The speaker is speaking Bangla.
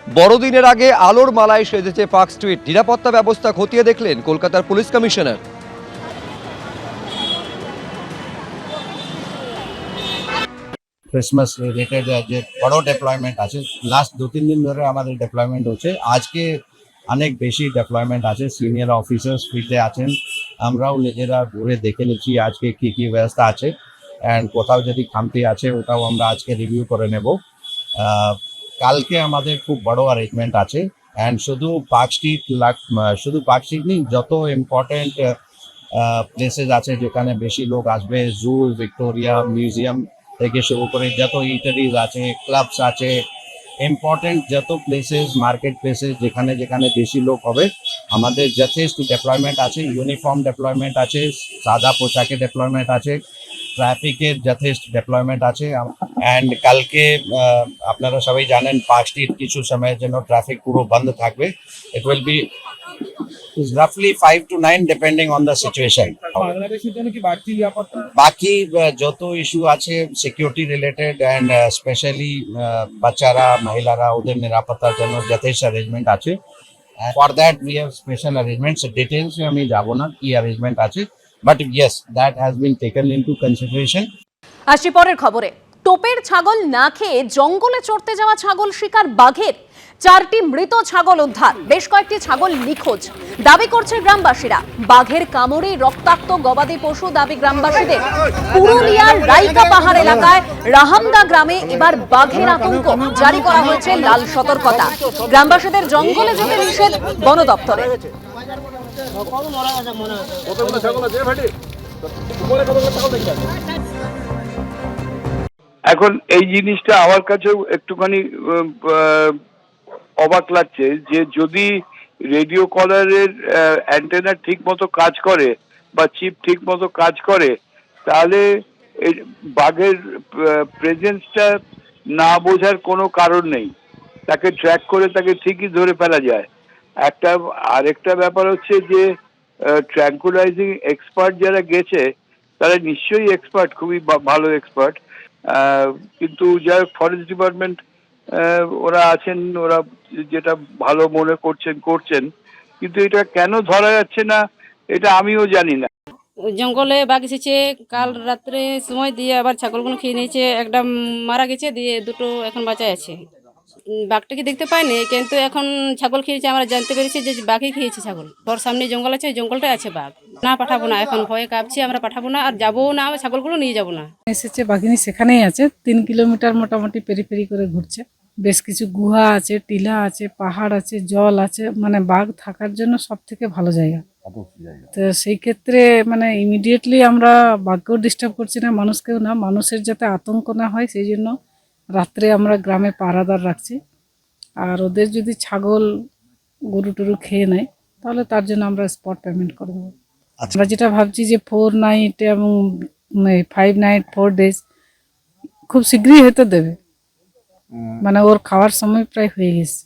বড়দিনের আগে আলোর মালায় সেজেছে পার্ক স্ট্রিট। নিরাপত্তা ব্যবস্থা খতিয়ে দেখলেন কলকাতার পুলিশ কমিশনার। ক্রিসমাস রিলেটেড যে বড় ডেপ্লয়মেন্ট আছে, লাস্ট 2-3 দিন ধরে আমাদের ডেপ্লয়মেন্ট হচ্ছে। আজকে অনেক বেশি ডেপ্লয়মেন্ট আছে, সিনিয়র অফিসার্স ফিল্ডে আছেন, আমরাও নিজেরা ঘুরে দেখে নিচ্ছি আজকে কি কি ব্যবস্থা আছে, অ্যান্ড কোথাও যদি খামতি আছে ওটাও আমরা আজকে রিভিউ করে নেব। কালকে আমাদের খুব বড় অ্যারেঞ্জমেন্ট আছে, অ্যান্ড শুধু পার্ক স্ট্রিট নেই, যত ইম্পর্টেন্ট প্লেসেস আছে যেখানে বেশি লোক আসবে, জু, ভিক্টোরিয়া, মিউজিয়াম থেকে শুরু করে যত ইটারিজ আছে, ক্লাবস আছে, ইম্পর্টেন্ট যত প্লেসেস, মার্কেট প্লেসেস যেখানে যেখানে বেশি লোক হবে, আমাদের যথেষ্ট ডেপ্লয়মেন্ট আছে। ইউনিফর্ম ডেপ্লয়মেন্ট আছে, সাদা পোশাকে ডেপ্লয়মেন্ট আছে, ট্রাফিকের যথেষ্ট ডেপ্লয়মেন্ট আছে। অ্যান্ড কালকে আপনারা সবাই জানেন পার্ক স্ট্রিট কিছু সময়ের জন্য ট্রাফিক পুরো বন্ধ থাকবে। It will be roughly 5 to 9 depending on the situation. বাকি যত ইস্যু আছে সিকিউরিটি রিলেটেড অ্যান্ড স্পেশালি বাচ্চারা, মহিলারা, ওদের নিরাপত্তার জন্য যথেষ্ট অ্যারেঞ্জমেন্ট আছে। For that we have special arrangements. ডিটেলসে আমি যাব না কি অ্যারেঞ্জমেন্ট আছে, but yes that has been taken into consideration. আসি পরের খবরে। টোপের ছাগল না খেয়ে জঙ্গলে চড়তে যাওয়া ছাগল শিকার বাঘের। 4টি মৃত ছাগল উদ্ধার, বেশ কয়েকটি ছাগল নিখোঁজ দাবি করছে গ্রামবাসীরা। বাঘের কামড়ে রক্তাক্ত গবাদি পশু দাবি গ্রামবাসীদের। পুরুলিয়ার রাইকা পাহাড় এলাকায় রাহামদা গ্রামে এবার বাঘের আতঙ্ক। জারি করা হয়েছে লাল সতর্কতা। গ্রামবাসীদের জঙ্গলে যেতে নিষেধ বন দপ্তরে। এখন এই জিনিসটা আমার কাছেও একটুখানি অবাক লাগছে যে যদি রেডিও কলারের অ্যান্টেনা ঠিক মতো কাজ করে বা চিপ ঠিক মতো কাজ করে, তাহলে বাঘের প্রেজেন্সটা না বোঝার কোনো কারণ নেই। তাকে ট্র্যাক করে তাকে ঠিকই ধরে ফেলা যায়। আরেকটা ব্যাপার হচ্ছে যে ট্র্যাঙ্কুলাইজিং এক্সপার্ট যারা গেছে তারা নিশ্চয়ই এক্সপার্ট, খুবই ভালো এক্সপার্ট, কিন্তু যারা ফরেস্ট ডিপার্টমেন্ট ওরা আছেন, ওরা যেটা ভালো মনে করছেন, কিন্তু এটা কেন ধরা যাচ্ছে না এটা আমিও জানি না। জঙ্গলে বাঘ এসেছে কাল রাত্রে সময় দিয়ে, আবার ছাগলগুলো খেয়ে নিয়েছে। একটা মারা গেছে, দিয়ে দুটো এখন বাঁচায় আছে। বাঘটাকে দেখতে পাইনি, কিন্তু এখন ছাগল খেয়েছে, আমরা জানতে পেরেছি যে বাঘই খেয়েছে ছাগল। ঘর সামনে জঙ্গল আছে, ওই জঙ্গলটাই আছে বাঘ। না পাঠাবো না, এখন ভয়ে কাঁপছি, আমরা পাঠাবো না, আর যাবো না, আমরা ছাগলগুলো নিয়ে যাবো না। এসেছে বাঘিনী সেখানেই আছে, 3 কিলোমিটার মোটামুটি পেরি করে ঘুরছে। বেশ কিছু গুহা আছে, টিলা আছে, পাহাড় আছে, জল আছে, মানে বাঘ থাকার জন্য সব থেকে ভালো জায়গা। তো সেই ক্ষেত্রে মানে ইমিডিয়েটলি আমরা বাঘকেও ডিস্টার্ব করছি না, মানুষকেও না। মানুষের যাতে আতঙ্ক না হয় সেই জন্য রাত্রে আমরা গ্রামে পাহারাদার রাখছি। আর ওদের যদি ছাগল গরু টরু খেয়ে নেয় তাহলে তার জন্য আমরা স্পট পেমেন্ট করে দেবো। আমরা যেটা ভাবছি যে 4 নাইট এবং 5 নাইট 4 ডেজ খুব শীঘ্রই হয়তো দেবে, মানে ওর খাওয়ার সময় প্রায় হয়ে গেছে।